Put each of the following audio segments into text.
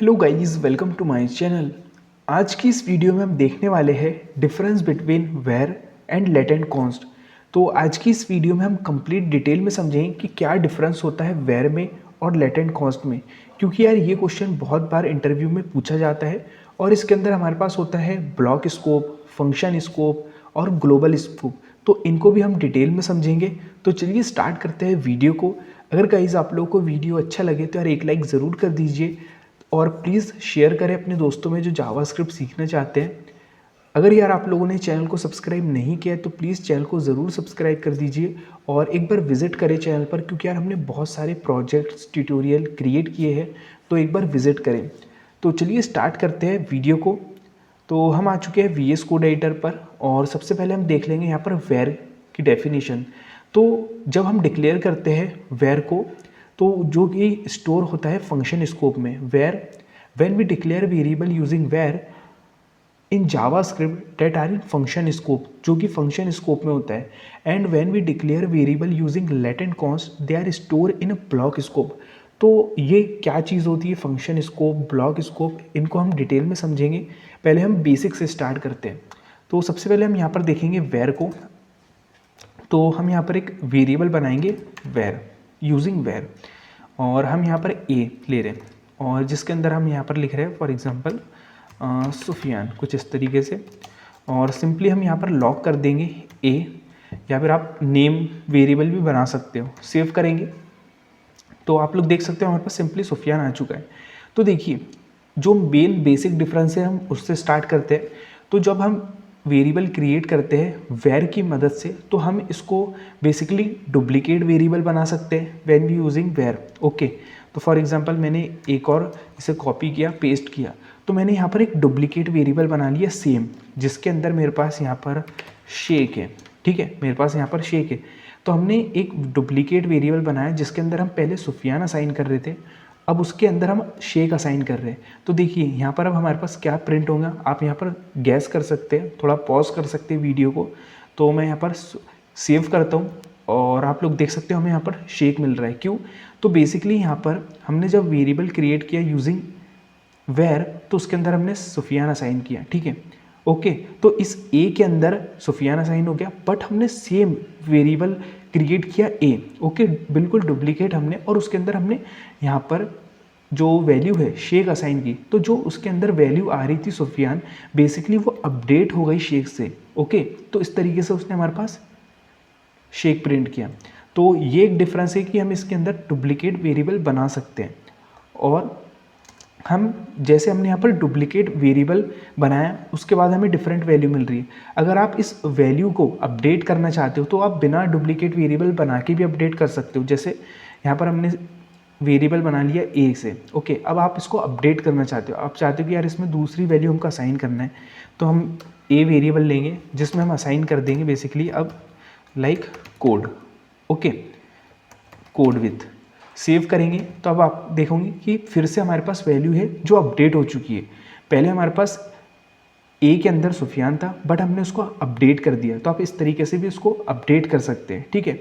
Hello guys, welcome to my channel. आज की इस वीडियो में हम देखने वाले हैं difference between var and let and const. तो आज की इस वीडियो में हम कंप्लीट डिटेल में समझेंगे कि क्या डिफरेंस होता है वेर में और लेट एंड कॉन्स्ट में, क्योंकि यार ये क्वेश्चन बहुत बार इंटरव्यू में पूछा जाता है और इसके अंदर हमारे पास होता है ब्लॉक स्कोप, फंक्शन स्कोप और ग्लोबल स्कोप। तो इनको भी हम डिटेल में समझेंगे। तो चलिए स्टार्ट करते हैं वीडियो को। अगर गाइस आप लोगों को वीडियो अच्छा लगे तो यार एक लाइक ज़रूर कर दीजिए और प्लीज़ शेयर करें अपने दोस्तों में जो जावास्क्रिप्ट सीखना चाहते हैं। अगर यार आप लोगों ने चैनल को सब्सक्राइब नहीं किया है तो प्लीज़ चैनल को ज़रूर सब्सक्राइब कर दीजिए और एक बार विजिट करें चैनल पर, क्योंकि यार हमने बहुत सारे प्रोजेक्ट्स ट्यूटोरियल क्रिएट किए हैं, तो एक बार विजिट करें। तो चलिए स्टार्ट करते हैं वीडियो को। तो हम आ चुके हैं VS कोड एडिटर पर और सबसे पहले हम देख लेंगे यहाँ पर वेर की डेफिनेशन। तो जब हम डिक्लेयर करते हैं वेर को, तो जो कि स्टोर होता है फंक्शन स्कोप में, var when we declare variable using var in JavaScript that are in function scope, जो कि फंक्शन स्कोप में होता है, and when we declare variable using let and const they are store in a block scope. तो ये क्या चीज़ होती है फंक्शन स्कोप, ब्लॉक स्कोप, इनको हम डिटेल में समझेंगे। पहले हम बेसिक से स्टार्ट करते हैं। तो सबसे पहले हम यहाँ पर देखेंगे वेर को। तो हम यहाँ पर एक वेरिएबल बनाएंगे वेर यूजिंग वेर, और हम यहाँ पर ए ले रहे हैं और जिसके अंदर हम यहाँ पर लिख रहे हैं फॉर एग्जांपल सुफियान, कुछ इस तरीके से। और सिंपली हम यहाँ पर लॉक कर देंगे ए, या फिर आप नेम वेरिएबल भी बना सकते हो। सेव करेंगे तो आप लोग देख सकते हो हमारे पास सिंपली सुफियान आ चुका है। तो देखिए जो मेन बेसिक डिफरेंस है हम उससे स्टार्ट करते हैं। तो जब हम वेरिएबल क्रिएट करते हैं वेर की मदद से, तो हम इसको बेसिकली डुप्लीकेट वेरिएबल बना सकते हैं when we using var. Okay, तो फॉर एग्जांपल मैंने एक और इसे कॉपी किया, पेस्ट किया, तो मैंने यहाँ पर एक डुप्लीकेट वेरिएबल बना लिया सेम, जिसके अंदर मेरे पास यहाँ पर शेक है। ठीक है, मेरे पास यहाँ पर शेक है। तो हमने एक डुप्लीकेट वेरिएबल बनाया जिसके अंदर हम पहले सुफियान असाइन कर रहे थे, अब उसके अंदर हम शेक असाइन कर रहे हैं। तो देखिए यहाँ पर अब हमारे पास क्या प्रिंट होगा, आप यहाँ पर गैस कर सकते हैं, थोड़ा पॉज कर सकते हैं वीडियो को। तो मैं यहाँ पर सेव करता हूँ और आप लोग देख सकते हो हमें यहाँ पर शेक मिल रहा है। क्यों? तो बेसिकली यहाँ पर हमने जब वेरिएबल क्रिएट किया यूजिंग वेर, तो उसके अंदर हमने सुफियान असाइन किया। ठीक है, ओके। तो इस ए के अंदर सुफियान असाइन हो गया, बट हमने सेम वेरिएबल क्रिएट किया ए, ओके, बिल्कुल डुप्लीकेट हमने, और उसके अंदर हमने यहाँ पर जो वैल्यू है शेख असाइन की। तो जो उसके अंदर वैल्यू आ रही थी सुफियान, बेसिकली वो अपडेट हो गई शेख से। ओके, तो इस तरीके से उसने हमारे पास शेख प्रिंट किया। तो ये एक डिफरेंस है कि हम इसके अंदर डुप्लीकेट वेरिएबल बना सकते हैं। और हम जैसे हमने यहाँ पर डुप्लीकेट वेरिएबल बनाया, उसके बाद हमें डिफरेंट वैल्यू मिल रही है। अगर आप इस वैल्यू को अपडेट करना चाहते हो तो आप बिना डुप्लीकेट वेरिएबल बना के भी अपडेट कर सकते हो। जैसे यहाँ पर हमने वेरिएबल बना लिया ए से, ओके। अब आप इसको अपडेट करना चाहते हो, आप चाहते हो कि यार इसमें दूसरी वैल्यू हमको असाइन करना है, तो हम ए वेरिएबल लेंगे जिसमें हम असाइन कर देंगे बेसिकली अब like code, okay, code with. Save करेंगे तो अब आप देखोगे कि फिर से हमारे पास वैल्यू है जो अपडेट हो चुकी है। पहले हमारे पास ए के अंदर सुफियान था, बट हमने उसको अपडेट कर दिया। तो आप इस तरीके से भी उसको अपडेट कर सकते हैं। ठीक है,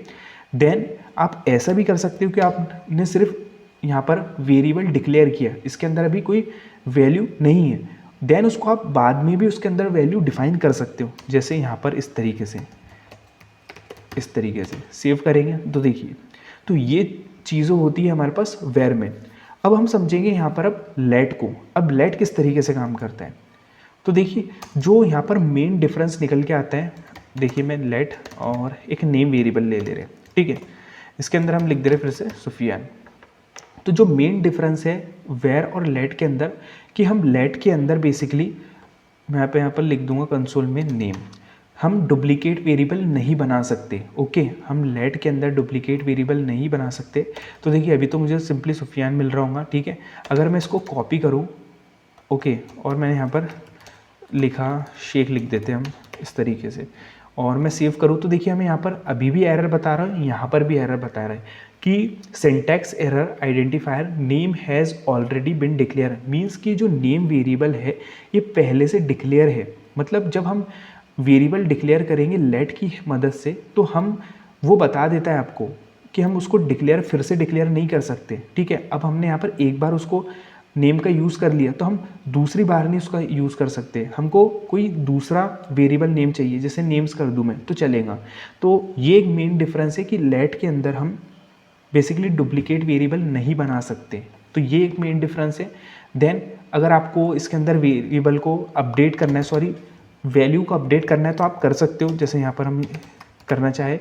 देन आप ऐसा भी कर सकते हो कि आपने सिर्फ यहाँ पर वेरिएबल डिक्लेयर किया, इसके अंदर अभी कोई वैल्यू नहीं है, देन उसको आप बाद में भी उसके अंदर वैल्यू डिफाइन कर सकते हो। जैसे यहाँ पर इस तरीके से सेव करेंगे तो देखिए, तो ये चीज़ें होती है हमारे पास वेर में। अब हम समझेंगे यहाँ पर अब लेट को। अब लेट किस तरीके से काम करता है, तो देखिए जो यहाँ पर मेन डिफरेंस निकल के आता है। देखिए मैं लेट और एक नेम वेरिएबल ले ले रहे हैं, ठीक है, इसके अंदर हम लिख दे रहे फिर से सुफियान। तो जो मेन डिफरेंस है वेर और लेट के अंदर, कि हम लेट के अंदर बेसिकली मैं यहाँ पर लिख दूंगा कंसोल में नेम, हम डुप्लीकेट वेरिएबल नहीं बना सकते। ओके, हम लेट के अंदर डुप्लीकेट वेरिएबल नहीं बना सकते। तो देखिए अभी तो मुझे सिंपली सुफियान मिल रहा होगा, ठीक है। अगर मैं इसको कॉपी करूँ, ओके, और मैंने यहाँ पर लिखा शेख, लिख देते हैं हम इस तरीके से, और मैं सेव करूँ, तो देखिए हमें यहाँ पर अभी भी एरर बता रहा है, यहाँ पर भी एरर बता रहा है कि syntax error identifier name has already been declare. Means कि जो नेम वेरिएबल है ये पहले से डिक्लेयर है। मतलब जब हम वेरिएबल डिक्लेयर करेंगे लेट की मदद से, तो हम वो बता देता है आपको कि हम उसको डिक्लेयर फिर से डिक्लेयर नहीं कर सकते। ठीक है, अब हमने यहाँ पर एक बार उसको नेम का यूज़ कर लिया तो हम दूसरी बार नहीं उसका यूज़ कर सकते। हमको कोई दूसरा वेरिएबल नेम चाहिए, जैसे नेम्स कर दूँ मैं तो चलेगा। तो ये एक मेन डिफरेंस है कि लेट के अंदर हम बेसिकली डुप्लीकेट वेरिएबल नहीं बना सकते। तो ये एक मेन डिफरेंस है। देन अगर आपको इसके अंदर वेरिएबल को अपडेट करना है, सॉरी वैल्यू को अपडेट करना है तो आप कर सकते हो। जैसे यहाँ पर हम करना चाहे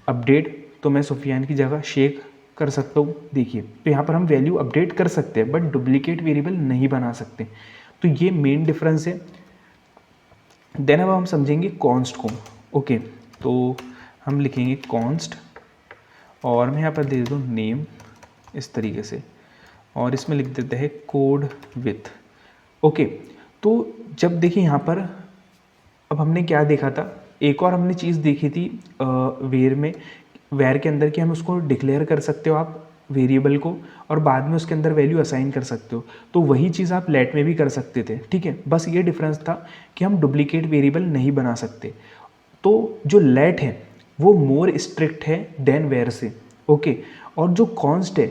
अपडेट, तो मैं सुफियान की जगह शेख कर सकता हूँ। देखिए तो यहाँ पर हम वैल्यू अपडेट कर सकते हैं बट डुप्लीकेट वेरिएबल नहीं बना सकते। तो ये मेन डिफरेंस है। देन अब हम समझेंगे कॉन्स्ट को। ओके, तो हम लिखेंगे कॉन्स्ट और मैं यहाँ पर दे दूँ नेम इस तरीके से, और इसमें लिख देते हैं कोड विथ। ओके, तो जब देखिए यहाँ पर अब हमने क्या देखा था, एक और हमने चीज़ देखी थी वेयर के अंदर कि हम उसको डिक्लेयर कर सकते हो आप वेरिएबल को, और बाद में उसके अंदर वैल्यू असाइन कर सकते हो। तो वही चीज़ आप लेट में भी कर सकते थे, ठीक है। बस ये डिफरेंस था कि हम डुप्लीकेट वेरिएबल नहीं बना सकते। तो जो लेट है वो मोर स्ट्रिक्ट है देन वेयर से, ओके। और जो कॉन्स्ट है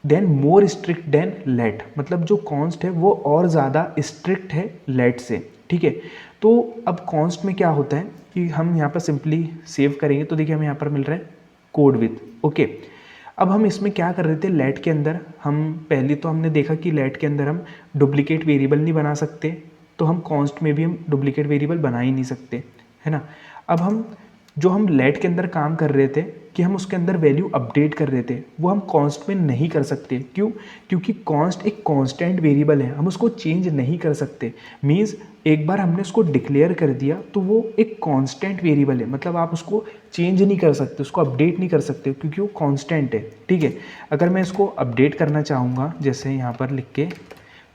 then more strict then let, मतलब जो कॉन्स्ट है वो और ज़्यादा स्ट्रिक्ट है लेट से, ठीक है। तो अब कॉन्स्ट में क्या होता है कि हम यहाँ पर सिंपली सेव करेंगे तो देखिए हमें यहाँ पर मिल रहा है कोड विथ, ओके। अब हम इसमें क्या कर रहे थे, लेट के अंदर हम पहले तो हमने देखा कि लेट के अंदर हम डुप्लीकेट वेरिएबल नहीं बना सकते, तो हम कॉन्स्ट में भी हम डुप्लीकेट वेरिएबल बना ही नहीं सकते, है ना। अब हम लेट के अंदर काम कर रहे थे कि हम उसके अंदर वैल्यू अपडेट कर रहे थे, वो हम कॉन्स्ट में नहीं कर सकते। क्यों? क्योंकि कॉन्स्ट एक कांस्टेंट वेरिएबल है, हम उसको चेंज नहीं कर सकते। मींस एक बार हमने उसको डिक्लेयर कर दिया तो वो एक कांस्टेंट वेरिएबल है, मतलब आप उसको चेंज नहीं कर सकते, उसको अपडेट नहीं कर सकते क्योंकि वो कांस्टेंट है, ठीक है। अगर मैं इसको अपडेट करना चाहूँगा जैसे यहाँ पर लिख के,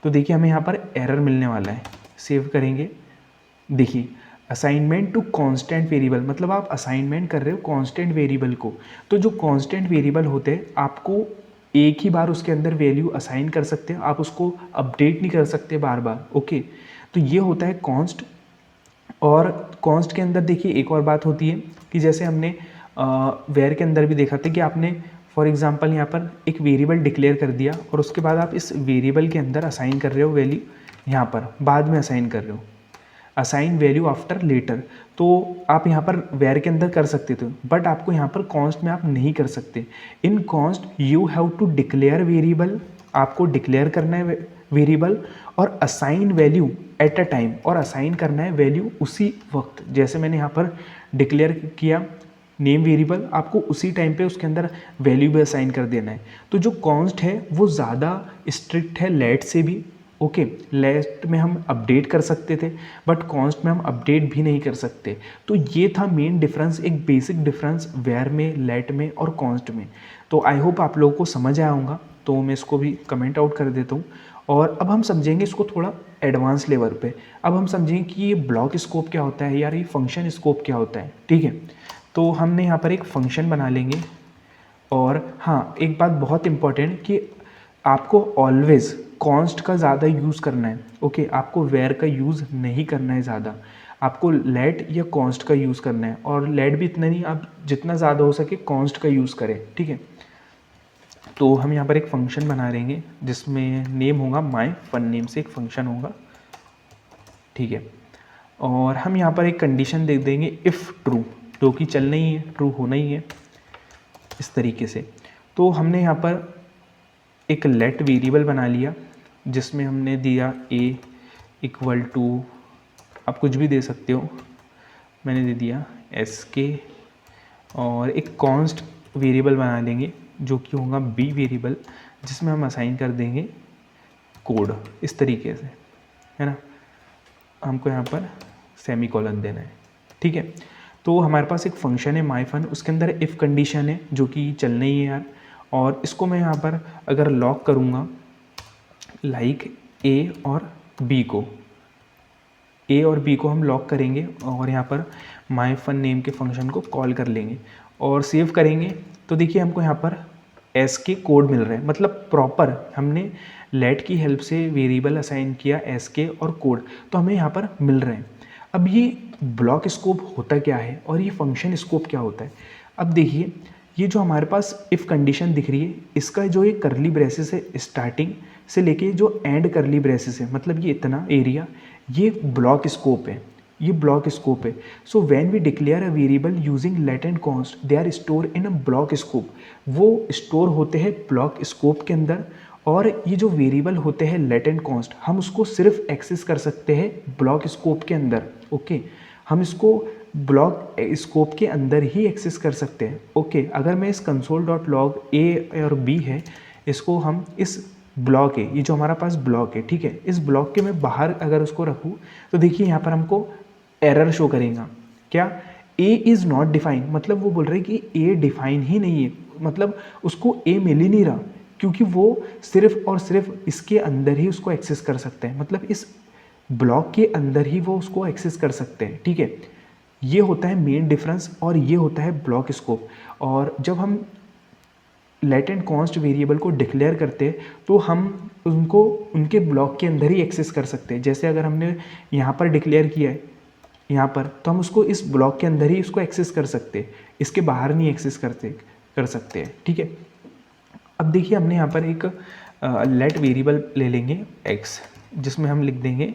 तो देखिए हमें यहाँ पर एरर मिलने वाला है। सेव करेंगे, देखिए असाइनमेंट टू कांस्टेंट वेरिएबल, मतलब आप असाइनमेंट कर रहे हो कांस्टेंट वेरिएबल को। तो जो कांस्टेंट वेरिएबल होते हैं आपको एक ही बार उसके अंदर वैल्यू असाइन कर सकते हैं, आप उसको अपडेट नहीं कर सकते बार बार, ओके। तो ये होता है कॉन्स्ट। और कॉन्स्ट के अंदर देखिए एक और बात होती है कि जैसे हमने वेयर के अंदर भी देखा था कि आपने फॉर एग्जांपल यहाँ पर एक वेरिएबल डिक्लेयर कर दिया और उसके बाद आप इस वेरिएबल के अंदर असाइन कर रहे हो वैल्यू, यहाँ पर बाद में असाइन कर रहे हो, असाइन वैल्यू आफ्टर लेटर। तो आप यहाँ पर वेयर के अंदर कर सकते थे बट आपको यहाँ पर कॉन्स्ट में आप नहीं कर सकते। In const you have to declare variable, आपको डिक्लेयर करना है वेरिएबल, और assign value at a time, और असाइन करना है वैल्यू उसी वक्त। जैसे मैंने यहाँ पर डिक्लेयर किया नेम वेरिएबल, आपको उसी टाइम पे उसके अंदर वैल्यू भी असाइन कर देना है। तो जो कॉन्स्ट है वो ज़्यादा स्ट्रिक्ट है लेट से भी, ओके। लेट में हम अपडेट कर सकते थे बट कॉन्स्ट में हम अपडेट भी नहीं कर सकते। तो ये था मेन डिफरेंस, एक बेसिक डिफरेंस वेयर में, लेट में और कॉन्स्ट में। तो आई होप आप लोगों को समझ आया होगा, तो मैं इसको भी कमेंट आउट कर देता हूँ। और अब हम समझेंगे इसको थोड़ा एडवांस लेवल पे। अब हम समझेंगे कि ये ब्लॉक स्कोप क्या होता है, यार ये फंक्शन स्कोप क्या होता है, ठीक है। तो हमने यहाँ पर एक फंक्शन बना लेंगे। और हाँ, एक बात बहुत इंपॉर्टेंट कि आपको ऑलवेज कॉन्स्ट का ज़्यादा यूज़ करना है, ओके। आपको वेयर का यूज़ नहीं करना है ज़्यादा, आपको लेट या कॉन्स्ट का यूज़ करना है। और लेट भी इतना नहीं, आप जितना ज़्यादा हो सके कॉन्स्ट का यूज़ करें, ठीक है। तो हम यहाँ पर एक फंक्शन बना लेंगे जिसमें नेम होगा माई फन नेम से एक फंक्शन होगा, ठीक है। और हम यहाँ पर एक कंडीशन दे देंगे इफ़ ट्रू, जो कि चलना ही है, ट्रू होना ही है, इस तरीके से। तो हमने यहाँ पर एक लेट वेरिएबल बना लिया जिसमें हमने दिया a इक्वल टू, आप कुछ भी दे सकते हो, मैंने दे दिया sk। और एक कॉन्स्ट वेरिएबल बना लेंगे जो कि होगा b वेरिएबल, जिसमें हम असाइन कर देंगे कोड, इस तरीके से, है ना। हमको यहाँ पर सेमीकोलन देना है, ठीक है। तो हमारे पास एक फंक्शन है माई फन, उसके अंदर इफ़ कंडीशन है जो कि चलना ही है यार। और इसको मैं यहाँ पर अगर लॉक करूँगा लाइक ए और बी को, ए और बी को हम लॉक करेंगे और यहाँ पर माई फन नेम के फंक्शन को कॉल कर लेंगे और सेव करेंगे। तो देखिए हमको यहाँ पर एस के कोड मिल रहे हैं, मतलब प्रॉपर हमने लेट की हेल्प से वेरिएबल असाइन किया एस के और कोड, तो हमें यहाँ पर मिल रहे हैं। अब ये ब्लॉक स्कोप होता क्या है और ये फंक्शन स्कोप क्या होता है। अब देखिए ये जो हमारे पास इफ़ कंडीशन दिख रही है, इसका जो ये करली ब्रेसेस है स्टार्टिंग से लेके जो एंड करली ब्रेसेस है, मतलब ये इतना एरिया, ये ब्लॉक स्कोप है, ये ब्लॉक स्कोप है। So when we declare a variable using let and const they are store in a block scope, वो स्टोर होते हैं ब्लॉक स्कोप के अंदर। और ये जो वेरिएबल होते हैं लेटेंट कॉन्स्ट, हम उसको सिर्फ एक्सेस कर सकते हैं ब्लॉक स्कोप के अंदर। ओके, हम इसको ब्लॉक स्कोप के अंदर ही एक्सेस कर सकते हैं। ओके, अगर मैं इस कंसोल डॉट लॉग ए और बी है, इसको हम इस ब्लॉक है, ये जो हमारा पास ब्लॉक है, ठीक है, इस ब्लॉक के मैं बाहर अगर उसको रखूँ तो देखिए यहाँ पर हमको एरर शो करेगा। क्या? ए इज़ नॉट डिफाइन, मतलब वो बोल रहे हैं कि ए डिफाइन ही नहीं है, मतलब उसको ए मिल ही नहीं रहा, क्योंकि वो सिर्फ और सिर्फ इसके अंदर ही उसको एक्सेस कर सकते हैं, मतलब इस ब्लॉक के अंदर ही वो उसको एक्सेस कर सकते हैं। ठीक है, ये होता है मेन डिफरेंस और ये होता है ब्लॉक स्कोप। और जब हम लेटेंट कॉन्स्ट वेरिएबल को डिक्लेयर करते हैं तो हम उनको उनके ब्लॉक के अंदर ही एक्सेस कर सकते हैं। जैसे अगर हमने यहाँ पर डिक्लेयर किया है यहाँ पर, तो हम उसको इस ब्लॉक के अंदर ही उसको एक्सेस कर सकते हैं, इसके बाहर नहीं एक्सेस कर सकते हैं। ठीक है, अब देखिए हमने यहाँ पर एक लेट वेरिएबल ले लेंगे x, जिसमें हम लिख देंगे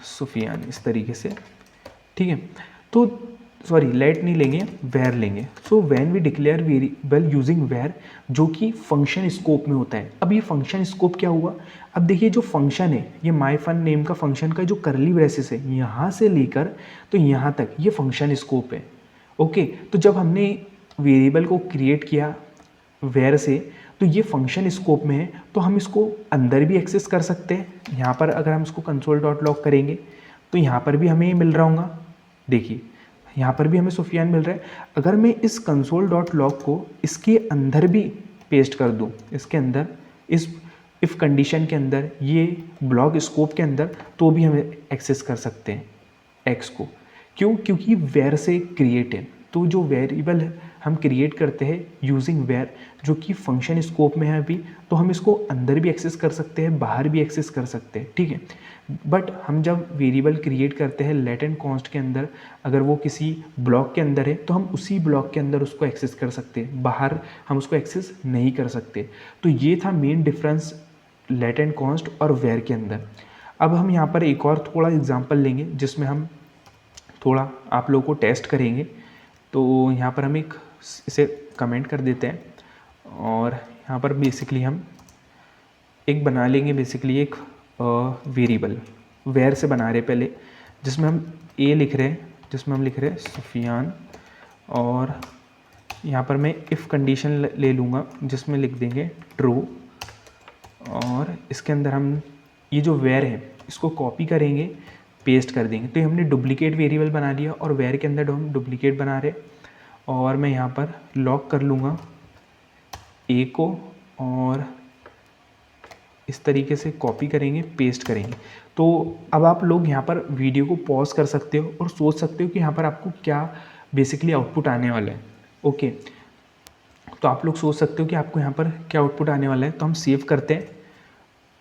सुफियान, इस तरीके से। ठीक है, तो सॉरी लेट नहीं लेंगे, वेर लेंगे। So when we declare variable using var, जो कि फंक्शन स्कोप में होता है। अब ये फंक्शन स्कोप क्या हुआ? अब देखिए जो फंक्शन है, ये माई फन नेम का फंक्शन का जो करली ब्रेसेस है, यहाँ से लेकर तो यहाँ तक ये फंक्शन स्कोप है। ओके, तो जब हमने वेरिएबल को क्रिएट किया वेर से, तो ये फंक्शन स्कोप में है, तो हम इसको अंदर भी एक्सेस कर सकते हैं। यहाँ पर अगर हम इसको कंसोल डॉट लॉग करेंगे तो यहाँ पर भी हमें मिल रहा होगा, देखिए यहाँ पर भी हमें सुफियान मिल रहा है। अगर मैं इस कंसोल डॉट लॉग को इसके अंदर भी पेस्ट कर दूँ, इसके अंदर, इस इफ़ कंडीशन के अंदर, ये ब्लॉक स्कोप के अंदर, तो भी हमें एक्सेस कर सकते हैं एक्स को। क्यों? क्योंकि वेर से क्रिएट है। तो जो वेरिएबल हम क्रिएट करते हैं यूजिंग वेर, जो कि फंक्शन स्कोप में है अभी, तो हम इसको अंदर भी एक्सेस कर सकते हैं, बाहर भी एक्सेस कर सकते हैं। ठीक है, बट हम जब वेरिएबल क्रिएट करते हैं लेटेंट कॉन्स्ट के अंदर, अगर वो किसी ब्लॉक के अंदर है तो हम उसी ब्लॉक के अंदर उसको एक्सेस कर सकते हैं, बाहर हम उसको एक्सेस नहीं कर सकते। तो ये था मेन डिफरेंस लेटेंट कॉन्स्ट और वेर के अंदर। अब हम यहाँ पर एक और थोड़ा एग्जांपल लेंगे, जिसमें हम थोड़ा आप लोगों को टेस्ट करेंगे। तो यहाँ पर हम एक इसे कमेंट कर देते हैं और यहाँ पर बेसिकली हम एक बना लेंगे, बेसिकली एक वेरिएबल वेर से बना रहे पहले, जिसमें हम ए लिख रहे हैं, जिसमें हम लिख रहे हैं सुफियान। और यहाँ पर मैं इफ़ कंडीशन ले लूँगा, जिसमें लिख देंगे ट्रू। और इसके अंदर हम ये जो वेर है इसको कॉपी करेंगे, पेस्ट कर देंगे। तो ये हमने डुप्लीकेट वेरिएबल बना लिया और वेर के अंदर हम डुप्लीकेट बना रहे। और मैं यहाँ पर लॉक कर लूँगा ए को और इस तरीके से कॉपी करेंगे, पेस्ट करेंगे। तो अब आप लोग यहाँ पर वीडियो को पॉज कर सकते हो और सोच सकते हो कि यहाँ पर आपको क्या बेसिकली आउटपुट आने वाला है। ओके, तो आप लोग सोच सकते हो कि आपको यहाँ पर क्या आउटपुट आने वाला है। तो हम सेव करते हैं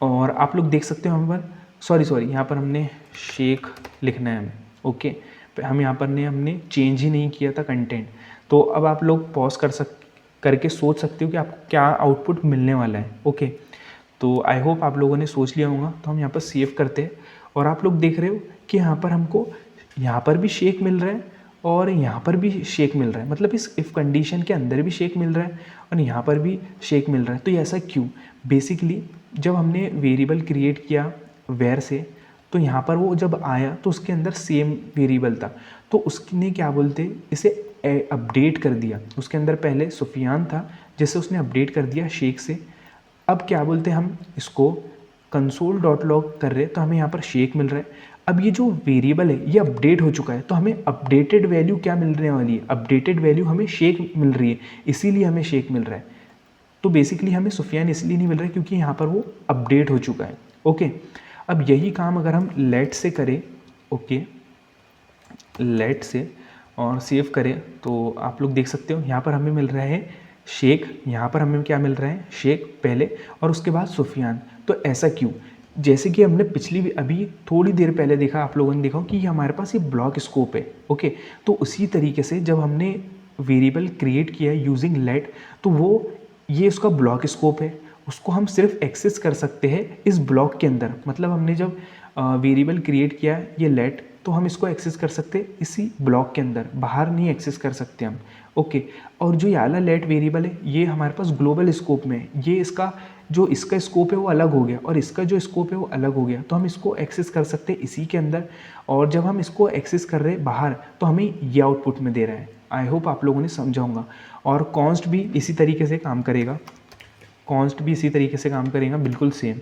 और आप लोग देख सकते हो यहाँ पर सॉरी यहाँ पर हमने शेख लिखना है हमें। ओके, हम यहाँ पर हमने चेंज ही नहीं किया था कंटेंट। तो अब आप लोग पॉज करके सोच सकते हो कि आपको क्या आउटपुट मिलने वाला है। ओके, तो आई होप आप लोगों ने सोच लिया होगा। तो हम यहाँ पर सेव करते हैं और आप लोग देख रहे हो कि यहाँ पर हमको यहाँ पर भी शेक मिल रहा है और यहाँ पर भी शेक मिल रहा है, मतलब इस इफ़ कंडीशन के अंदर भी शेक मिल रहा है और यहाँ पर भी शेक मिल रहा है। तो ये ऐसा क्यों? बेसिकली जब हमने वेरिएबल क्रिएट किया वेर से, तो यहाँ पर वो जब आया तो उसके अंदर सेम वेरिएबल था, तो उसने क्या बोलते इसे अपडेट कर दिया। उसके अंदर पहले सुफियान था, जैसे उसने अपडेट कर दिया शेख से। अब क्या बोलते हम इसको कंसोल डॉट लॉग कर रहे, तो हमें यहाँ पर शेक मिल रहा है। अब ये जो वेरिएबल है ये अपडेट हो चुका है, तो हमें अपडेटेड वैल्यू क्या मिलने वाली है? अपडेटेड वैल्यू हमें शेक मिल रही है, इसीलिए हमें शेक मिल रहा है। तो बेसिकली हमें सुफियान इसलिए नहीं मिल रहा है क्योंकि यहाँ पर वो अपडेट हो चुका है। ओके, अब यही काम अगर हम लेट से करें, ओके लेट से और सेव करें, तो आप लोग देख सकते हो यहाँ पर हमें मिल रहा है शेख, यहाँ पर हमें क्या मिल रहा है? शेख पहले और उसके बाद सुफियान। तो ऐसा क्यों? जैसे कि हमने अभी थोड़ी देर पहले देखा, आप लोगों ने देखा कि हमारे पास ये ब्लॉक स्कोप है। ओके, तो उसी तरीके से जब हमने वेरिएबल क्रिएट किया है यूजिंग लेट, तो वो ये उसका ब्लॉक स्कोप है, उसको हम सिर्फ एक्सेस कर सकते हैं इस ब्लॉक के अंदर। मतलब हमने जब वेरिएबल क्रिएट किया है ये लेट, तो हम इसको एक्सेस कर सकते हैं इसी ब्लॉक के अंदर, बाहर नहीं एक्सेस कर सकते हम। ओके, और जो ये वाला लेट वेरिएबल है ये हमारे पास ग्लोबल स्कोप में है, ये इसका जो इसका स्कोप है वो अलग हो गया और इसका जो स्कोप है वो अलग हो गया, तो हम इसको एक्सेस कर सकते हैं इसी के अंदर। और जब हम इसको एक्सेस कर रहे हैं बाहर, तो हमें ये आउटपुट में दे रहा है। आई होप आप लोगों ने समझा होगा। और कॉन्स्ट भी इसी तरीके से काम करेगा, कॉन्स्ट भी इसी तरीके से काम करेगा, बिल्कुल सेम।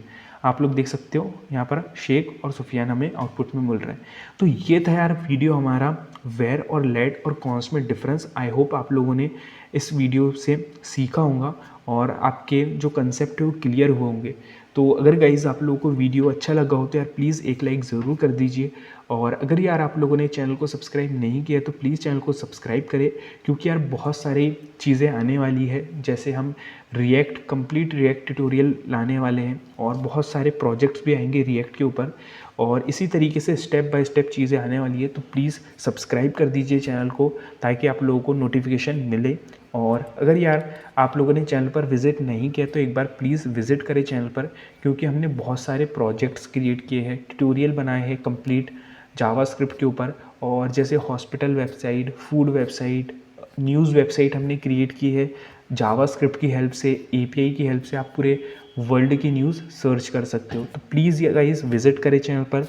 आप लोग देख सकते हो यहाँ पर शेख और सुफियान हमें आउटपुट में मिल रहा है। तो ये था यार वीडियो हमारा वेर और लेट और कॉन्स्ट में डिफरेंस। आई होप आप लोगों ने इस वीडियो से सीखा होगा और आपके जो कंसेप्ट है वो क्लियर हुए होंगे। तो अगर गाइज़ आप लोगों को वीडियो अच्छा लगा हो तो यार प्लीज़ एक लाइक ज़रूर कर दीजिए। और अगर यार आप लोगों ने चैनल को सब्सक्राइब नहीं किया तो प्लीज़ चैनल को सब्सक्राइब करें, क्योंकि यार बहुत सारी चीज़ें आने वाली है। जैसे हम कंप्लीट रिएक्ट ट्यूटोरियल लाने वाले हैं और बहुत सारे प्रोजेक्ट्स भी आएंगे रिएक्ट के ऊपर, और इसी तरीके से स्टेप बाय स्टेप चीज़ें आने वाली है। तो प्लीज़ सब्सक्राइब कर दीजिए चैनल को, ताकि आप लोगों को नोटिफिकेशन मिले। और अगर यार आप लोगों ने चैनल पर विज़िट नहीं किया तो एक बार प्लीज़ विज़िट करें चैनल पर, क्योंकि हमने बहुत सारे प्रोजेक्ट्स क्रिएट किए हैं, ट्यूटोरियल बनाए हैं कंप्लीट जावास्क्रिप्ट के ऊपर। और जैसे hospital website, food website, news website हमने क्रिएट की है जावास्क्रिप्ट की हेल्प से, एपीआई की हेल्प से। आप पूरे वर्ल्ड की न्यूज़ सर्च कर सकते हो। तो प्लीज़ गाइस विज़िट करें चैनल पर।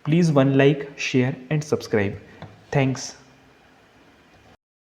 Please 1 like, share and subscribe. Thanks.